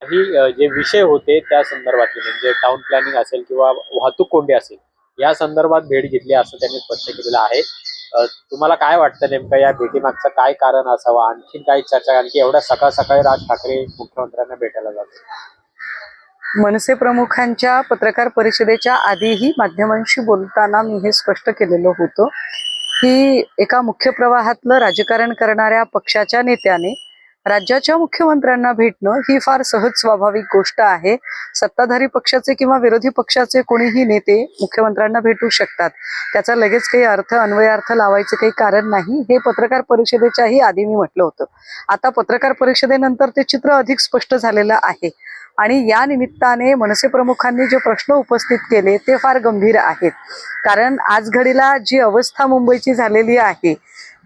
काही जे विषय होते त्या संदर्भातले म्हणजे टाउन प्लॅनिंग असेल किंवा वाहतूक कोंडी असेल या संदर्भात भेट घेतली असं त्यांनी स्पष्ट केलेलं आहे. तुम्हाला काय वाटतं नेमकं या भेटीमागचं काय कारण असावं? आणखीन काही चर्चा कारण की एवढ्या सकाळ सकाळी राज ठाकरे मुख्यमंत्र्यांना भेटायला जातात. मनसे प्रमुखांच्या पत्रकार परिषदेच्या आधीही माध्यमांशी बोलताना मी हे स्पष्ट केलेलं होतं की एका मुख्य प्रवाहातलं राजकारण करणाऱ्या पक्षाच्या नेत्याने राज्याच्या मुख्यमंत्र्यांना भेटणं ही फार सहज स्वाभाविक गोष्ट आहे. सत्ताधारी पक्षाचे किंवा विरोधी पक्षाचे कोणीही नेते मुख्यमंत्र्यांना भेटू शकतात. त्याचा लगेच काही अन्वयार्थ लावायचे काही कारण नाही. हे पत्रकार परिषदेच्याही आधी मी म्हटलं होतं. आता पत्रकार परिषदेनंतर ते चित्र अधिक स्पष्ट झालेलं आहे आणि या निमित्ताने मनसे प्रमुखांनी जे प्रश्न उपस्थित केले ते फार गंभीर आहेत. कारण आज घडीला जी अवस्था मुंबईची झालेली आहे,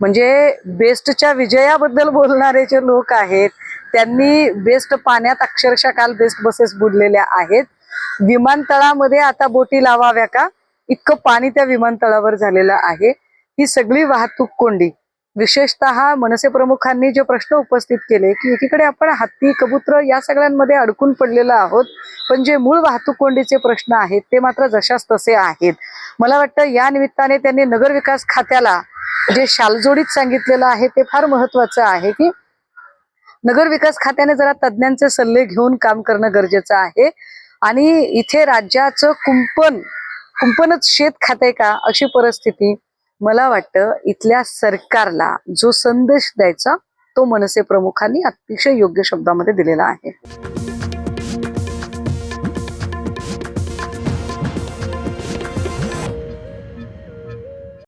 म्हणजे बेस्टच्या विजयाबद्दल बोलणारे जे लोक आहेत त्यांनी बेस्ट पाण्यात अक्षरशः काल बेस्ट बसेस बुडलेल्या आहेत. विमानतळामध्ये आता बोटी लावाव्या का इतकं पाणी त्या विमानतळावर झालेलं आहे. ही सगळी वाहतूक कोंडी, विशेषतः मनसे प्रमुखांनी जे प्रश्न उपस्थित केले की एकीकडे आपण हत्ती कबूतर या सगळ्यांमध्ये अडकून पडलेलो आहोत, पण जे मूळ वाहतूक कोंडीचे प्रश्न आहेत ते मात्र जशास तसे आहेत. मला वाटतं या निमित्ताने त्यांनी नगर विकास खात्याला जे शालजोडीत सांगितलेलं आहे ते फार महत्वाचं आहे की नगर विकास खात्याने जरा तज्ञांचे सल्ले घेऊन काम करणं गरजेचं आहे. आणि इथे राज्याचं कुंपणच शेत खाते का अशी परिस्थिती मला वाटतं इथल्या सरकारला जो संदेश द्यायचा तो मनसे प्रमुखांनी अतिशय योग्य शब्दामध्ये दिलेला आहे.